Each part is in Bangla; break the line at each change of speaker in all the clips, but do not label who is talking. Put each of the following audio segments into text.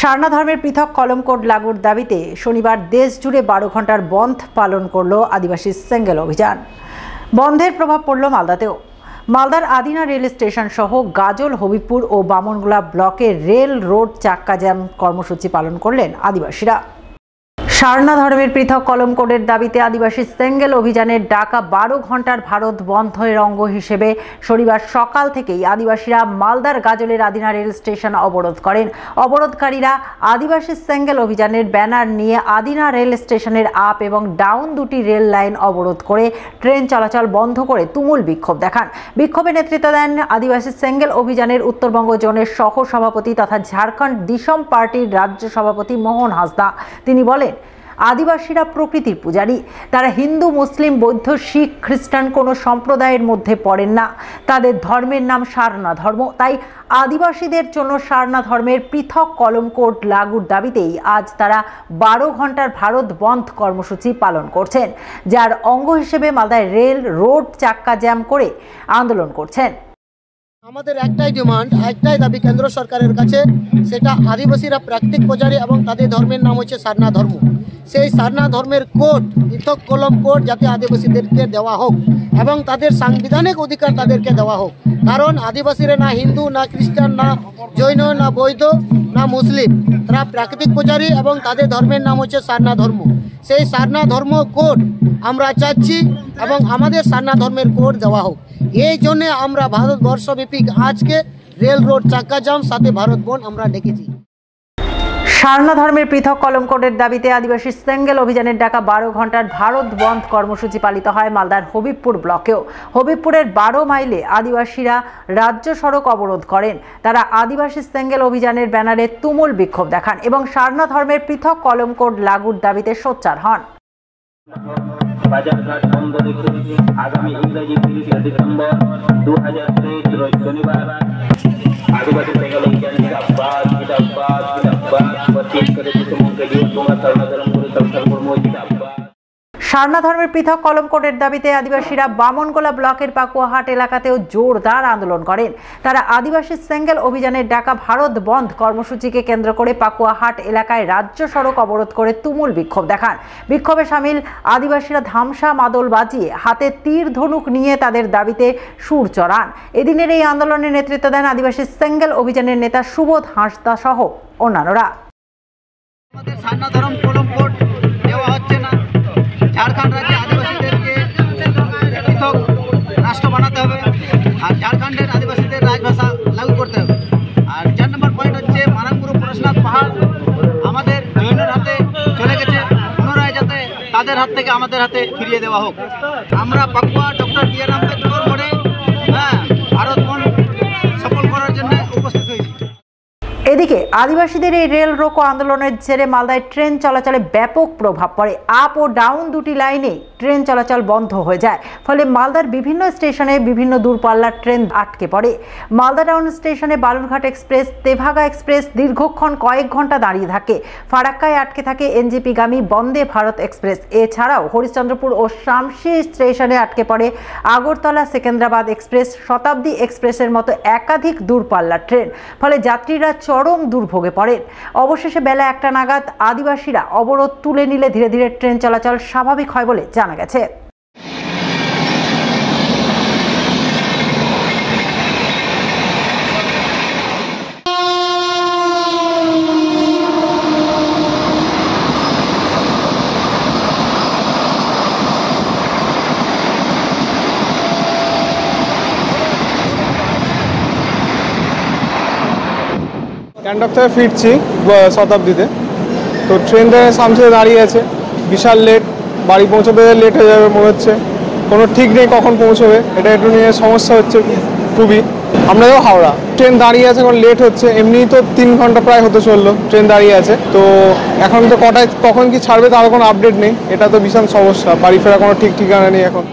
সারনা ধর্মের পৃথক কলম কোড লাগুর দাবিতে শনিবার দেশ জুড়ে 12 ঘন্টার বন্ধ পালন করল আদিবাসী সেঙ্গেল অভিযান। বন্ধের প্রভাব পড়ল মালদাতেও। মালদার আদিনা রেল স্টেশন সহ গাজল, হবিবপুর ও বামনগোলা ব্লকে রেল রোড চাক্কা জ্যাম কর্মসূচি পালন করলেন আদিবাসীরা। সারনা ধর্মের পৃথক কলম কোডের দাবিতে আদিবাসী সেঙ্গেল অভিযানের ডাকা 12 ঘন্টার ভারত বন্ধের অঙ্গ হিসেবে শনিবার সকাল থেকেই আদিবাসীরা মালদার গাজলের আদিনা রেল স্টেশন অবরোধ করেন। অবরোধকারীরা আদিবাসী সেঙ্গেল অভিযানের ব্যানার নিয়ে আদিনা রেল স্টেশনের আপ এবং ডাউন দুটি রেল লাইন অবরোধ করে ট্রেন চলাচল বন্ধ করে তুমুল বিক্ষোভ দেখান। বিক্ষোভে নেতৃত্ব দেন আদিবাসী সেঙ্গেল অভিযানের উত্তরবঙ্গ জোনের সহ সভাপতি তথা ঝাড়খণ্ড দিশম পার্টির রাজ্য সভাপতি মোহন হাসদা। তিনি বলেন, আদিবাসীরা প্রকৃতির পূজারী। তারা হিন্দু, মুসলিম, বৌদ্ধ, শিখ, খ্রিস্টান কোনো সম্প্রদায়ের মধ্যে পড়েন না। তাদের ধর্মের নাম সারনা ধর্ম। তাই আদিবাসীদের জন্য সারনা ধর্মের পৃথক কলম কোড লাগুর দাবিতেই আজ তারা 12 ঘন্টার ভারত বন্ধ কর্মসূচি পালন করছেন, যার অঙ্গ হিসেবে মালদায় রেল রোড চাক্কা জ্যাম করে আন্দোলন করছেন।
আমাদের একটাই ডিমান্ড, একটাই দাবি কেন্দ্র সরকারের কাছে, সেটা আদিবাসীরা প্রাকৃতিক পূজারী এবং তাদের ধর্মের নাম হচ্ছে সারনা ধর্ম। সেই সারনা ধর্মের কোড, পৃথক কলম কোড যাতে আদিবাসীদেরকে দেওয়া হোক এবং তাদের সাংবিধানিক অধিকার তাদেরকে দেওয়া হোক। কারণ আদিবাসীরা না হিন্দু, না খ্রিস্টান, না জৈন, না বৌদ্ধ, না মুসলিম, তারা প্রাকৃতিক পূজারী এবং তাদের ধর্মের নাম হচ্ছে সারনা ধর্ম। সেই সারনা ধর্ম কোড আমরা চাচ্ছি এবং আমাদের সারনা ধর্মের কোড দেওয়া হোক। এই জন্যে আমরা ভারতবর্ষব্যাপী আজকে রেল রোড চাক্কা জ্যাম সাথে ভারত বন্ধ আমরা ডেকেছি।
সারনা ধর্মের পৃথক কলম কোডের দাবিতে আদিবাসী সেঙ্গেল অভিযানের ডাকা 12 ঘন্টার ভারত বন্ধ কর্মসূচি পালিত হয় মালদার হবিবপুর ব্লকেও। হবিবপুরের 12 মাইলে আদিবাসীরা রাজ্য সড়ক অবরোধ করেন। তারা আদিবাসী সেঙ্গেল অভিযানের ব্যানারে তুমুল বিক্ষোভ দেখান এবং সারনা ধর্মের পৃথক কলম কোড লাগুর দাবিতে সোচ্চার হন।
বাজারঘাট বন্ধ রেখে আগামী ইংরেজি 30 ডিসেম্বর 2023 রোজ শনিবার আদিবাসী সেঙ্গেল অভিযানের
সারনা ধর্মের পৃথক কলম কোডের দাবিতে আদিবাসীরা বামনগোলা ব্লকের পাকুয়াহাট এলাকাতেও জোরদার আন্দোলন করেন। তারা আদিবাসী সেঙ্গেল অভিযানের ডাকা ভারত বন্ধ কর্মসূচিকে কেন্দ্র করে পাকুয়াহাট এলাকায় রাজ্য সড়ক অবরোধ করে তুমুল বিক্ষোভ দেখান। বিক্ষোভে সামিল আদিবাসীরা ধামসা মাদল বাজিয়ে হাতে তীর ধনুক নিয়ে তাদের দাবিতে সুর চড়ান। এদিনের এই আন্দোলনে নেতৃত্ব দেন আদিবাসী সেঙ্গেল অভিযানের নেতা সুবোধ হাঁসদা সহ অন্যান্যরা।
আমাদের সারনা ধর্ম কলম কোড দেওয়া হচ্ছে না। ঝাড়খণ্ড রাজ্যে আদিবাসীদেরকে পৃথক রাষ্ট্র বানাতে হবে আর ঝাড়খণ্ডের আদিবাসীদের রাজভাষা লাগু করতে হবে। আর 4 নম্বর পয়েন্ট হচ্ছে মারাংপুর পরশুনাথ পাহাড় আমাদের জৈনের হাতে চলে গেছে, পুনরায় যাতে তাদের হাত থেকে আমাদের হাতে ফিরিয়ে দেওয়া হোক। আমরা পাকুয়া ডক্টর বি.আর. আম্বেদকর মোড়ে ভারত বন্ধ সফল করার জন্য উপস্থিত হয়েছি।
এদিকে আদিবাসীদের এই রেল রোকো আন্দোলনের জেরে মালদায় ট্রেন চলাচলে ব্যাপক প্রভাব পড়ে। আপ ও ডাউন দুটি লাইনে ট্রেন চলাচল বন্ধ হয়ে যায়। ফলে মালদার বিভিন্ন স্টেশনে বিভিন্ন দূরপাল্লার ট্রেন আটকে পড়ে। মালদা টাউন স্টেশনে বালুরঘাট এক্সপ্রেস, তেভাগা এক্সপ্রেস দীর্ঘক্ষণ কয়েক ঘন্টা দাঁড়িয়ে থাকে। ফারাক্কায় আটকে থাকে এনজেপিগামী বন্দে ভারত এক্সপ্রেস। এছাড়াও হরিশ্চন্দ্রপুর ও শামশি স্টেশনে আটকে পড়ে আগরতলা সেকেন্দ্রাবাদ এক্সপ্রেস, শতাব্দী এক্সপ্রেসের মতো একাধিক দূরপাল্লার ট্রেন। ফলে যাত্রীরা চরম দুর্ভোগে পড়েন। অবশেষে বেলা 1টা নাগাদ আদিবাসীরা অবরোধ তুলে নিলে ধীরে ধীরে ট্রেন চলাচল স্বাভাবিক হয় বলে জানা গেছে।
ক্যান্টক থেকে ফিরছি শতাব্দীতে, তো ট্রেনটা সামনে দাঁড়িয়ে আছে, বিশাল লেট, বাড়ি পৌঁছতে লেট হয়ে যাবে মনে হচ্ছে, কোনো ঠিক নেই কখন পৌঁছবে। এটা একটু নিয়ে সমস্যা হচ্ছে খুবই। আমরা যাবো হাওড়া, ট্রেন দাঁড়িয়ে আছে, এখন লেট হচ্ছে। এমনি তো 3 ঘন্টা প্রায় হতে চললো ট্রেন দাঁড়িয়ে আছে, তো এখন তো কটায় কখন কি ছাড়বে তার কোনো আপডেট নেই। এটা তো ভীষণ সমস্যা, বাড়ি ফেরা কোনো ঠিক ঠিকানা নেই এখন।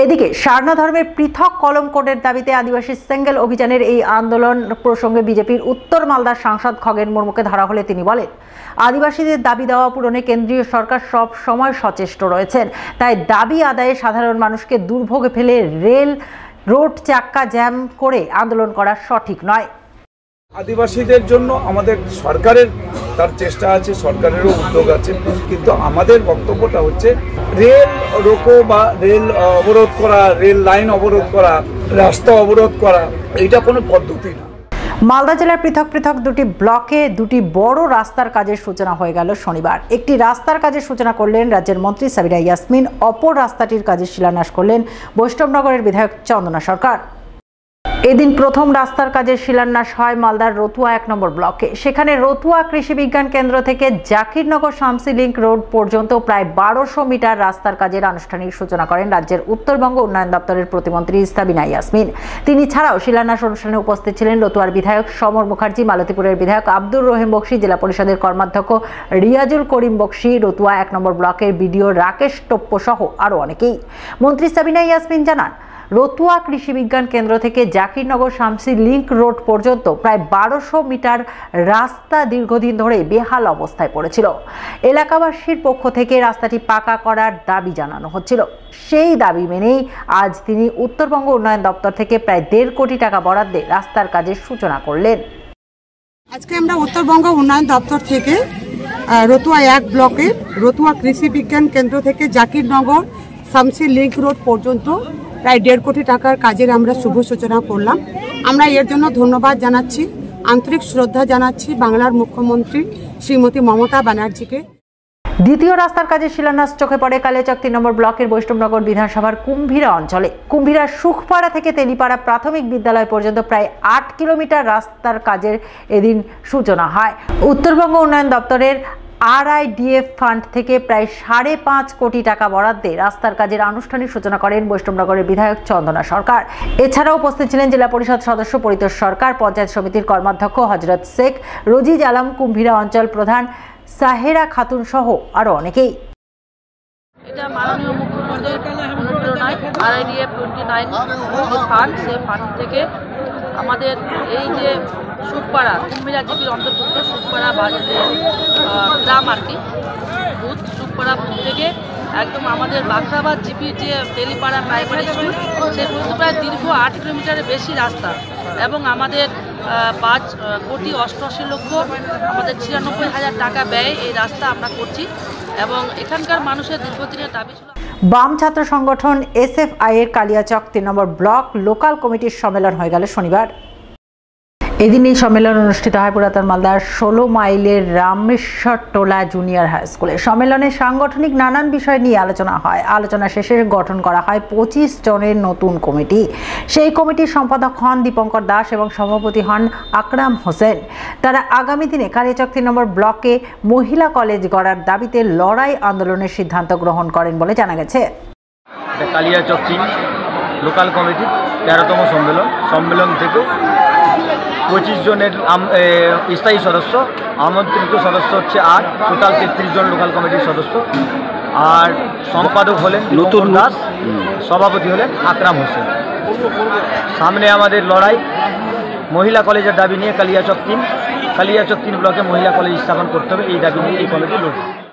এদিকে সারনা ধর্মের পৃথক কলম কোডের দাবিতে আদিবাসী সেঙ্গেল অভিযানের এই আন্দোলন প্রসঙ্গে বিজেপির উত্তর মালদার সাংসদ খগেন মুর্মুকে ধরা হলে তিনি বলেন, আদিবাসীদের দাবি দেওয়া পূরণে কেন্দ্রীয় সরকার সব সময় সচেষ্ট রয়েছেন। তাই দাবি আদায়ে সাধারণ মানুষকে দুর্ভোগে ফেলে রেল রোড চাক্কা জ্যাম করে আন্দোলন করা সঠিক নয়।
আদিবাসীদের জন্য আমাদের সরকারের তার চেষ্টা আছে, সরকারেরও উদ্যোগ আছে, কিন্তু আমাদের বক্তব্যটা হচ্ছে রেল রোকো বা রেল অবরোধ করা, রেল লাইন অবরোধ করা, রাস্তা অবরোধ করা, এটা কোনো পদ্ধতি না।
মালদা জেলার পৃথক পৃথক দুটি ব্লকে দুটি বড় রাস্তার কাজের সূচনা হয়ে গেল শনিবার। একটি রাস্তার কাজের সূচনা করলেন রাজ্যের মন্ত্রী সাবিনা ইয়াসমিন, অপর রাস্তাটির কাজের শিলান্যাস করলেন বৈষ্ণবনগরের বিধায়ক চন্দনা সরকার। এদিন প্রথম রাস্তার কাজের শিলান্যাস হয় মালদার রতুয়া 1 নম্বর ব্লকে। সেখানে রতুয়া কৃষি বিজ্ঞান কেন্দ্র থেকে জাকিরনগর শামসি লিংক রোড পর্যন্ত প্রায় 1200 মিটার রাস্তার কাজের আনুষ্ঠানিক সূচনা করেন রাজ্যের উত্তরবঙ্গ উন্নয়ন দপ্তরের প্রতিমন্ত্রী সাবিনা ইয়াসমিন। তিনি ছাড়াও শিলান্যাস অনুষ্ঠানে উপস্থিত ছিলেন রতুয়ার বিধায়ক সমর মুখার্জি, মালতীপুরের বিধায়ক আব্দুর রহিম বক্সি, জেলা পরিষদের কর্মাধ্যক্ষ রিয়াজুল করিম বক্সি, রতুয়া 1 নম্বর ব্লকের বিডিও রাকেশ টোপ্প সহ আরও অনেকেই। মন্ত্রী সাবিনা ইয়াসমিন জানান, রতুয়া কৃষি বিজ্ঞান কেন্দ্র থেকে জাকিরনগর শামসি লিংক রোড পর্যন্ত প্রায় 1200 মিটার রাস্তা দীর্ঘদিন ধরে বেহাল অবস্থায় পড়েছিল। এলাকাবাসীর পক্ষ থেকে রাস্তাটি পাকা করার দাবি জানানো হচ্ছিল। সেই দাবি মেনেই আজ তিনি উত্তরবঙ্গ উন্নয়ন দপ্তর থেকে প্রায় 1.5 কোটি টাকা বরাদ্দে রাস্তার কাজের সূচনা করলেন।
আজকে আমরা উত্তরবঙ্গ উন্নয়ন দপ্তর থেকে রতুয়া 1 ব্লকের রতুয়া কৃষি বিজ্ঞান কেন্দ্র থেকে জাকিরনগর শামসি লিংক রোড পর্যন্ত প্রায় 1.5 কোটি টাকার কাজের আমরা শুভ সূচনা করলাম। আমরা এর জন্য ধন্যবাদ জানাচ্ছি, আন্তরিক শ্রদ্ধা জানাচ্ছি বাংলার মুখ্যমন্ত্রী শ্রীমতী মমতা ব্যানার্জিকে।
দ্বিতীয় রাস্তার কাজের শিলান্যাস চোখে পড়ে কালিয়াচক 3 নম্বর ব্লকের বৈষ্ণবনগর বিধানসভার কুম্ভীরা অঞ্চলে। কুম্ভীরার সুখপাড়া থেকে তেলিপাড়া প্রাথমিক বিদ্যালয় পর্যন্ত প্রায় 8 কিলোমিটার রাস্তার কাজের এদিন সূচনা হয়। উত্তরবঙ্গ উন্নয়ন দপ্তরের RIDF ফান্ড থেকে প্রায় 5.5 কোটি টাকা বরাদ্দে রাস্তার কাজের আনুষ্ঠানিক সূচনা করেন বৈষ্ণবনগরের বিধায়ক চন্দনা সরকার। এছাড়াও উপস্থিত ছিলেন জেলা পরিষদ সদস্য পরিতোষ সরকার, পঞ্চায়েত সমিতির কর্মাধ্যক্ষ হজরত শেখ, রোজিজ আলম, কুম্ভীরা অঞ্চল প্রধান সাহেরা খাতুন সহ আরও অনেকেই।
এটা মাননীয় মুখ্যমন্ত্রীর অনুপ্রেরণায় RIDF 29 যে ফান্ড, সেই ফান্ড থেকে আমাদের এই যে সুখপাড়া কুম্ভীরা জিপির অন্তর্ভুক্ত সুখপাড়া বাজারে গ্রাম আর কি বুথ, সুখপাড়া বুথ থেকে একদম আমাদের বাখরাবাদ জিপির যে তেলিপাড়া প্রাইমারি স্কুল, সেই পর্যন্ত প্রায় দীর্ঘ 8 কিলোমিটারের বেশি রাস্তা এবং আমাদের 5,88,00,000 আমাদের 96,000 টাকা ব্যয় এই রাস্তা আমরা করছি এবং এখানকার মানুষের দীর্ঘদিনের দাবি ছিল।
বাম ছাত্র সংগঠন SFI এর কালিয়াচক 3 নম্বর ব্লক লোকাল কমিটির সম্মেলন হয়ে গেল শনিবার। এদিন এই সম্মেলন অনুষ্ঠিত হয় পুরাতন মালদার 16 মাইলের রামেশ্বর টোলা জুনিয়র হাই স্কুলে। সম্মেলনে সাংগঠনিক নানান বিষয় নিয়ে আলোচনা হয়। আলোচনা শেষে গঠন করা হয় 25 জনের নতুন কমিটি। সেই কমিটির সম্পাদক হন দীপঙ্কর দাস এবং সভাপতি হন আকরাম হোসেন। তারা আগামী দিনে কালিয়াচক 3 নম্বর ব্লকে মহিলা কলেজ গড়ার দাবিতে লড়াই আন্দোলনের সিদ্ধান্ত গ্রহণ করেন বলে জানা গেছে।
কালিয়াচক 3 লোকাল কমিটির 13তম সম্মেলন থেকে 25 জনের স্থায়ী সদস্য, আমন্ত্রিত সদস্য হচ্ছে 8, টোটাল 33 জন লোকাল কমিটির সদস্য। আর সম্পাদক হলেন নতুন দাস, সভাপতি হলেন আকরাম হোসেন। সামনে আমাদের লড়াই মহিলা কলেজের দাবি নিয়ে। কালিয়াচক 3 ব্লকে মহিলা কলেজ স্থাপন করতে হবে, এই দাবি নিয়ে এই কমিটি লড়বে।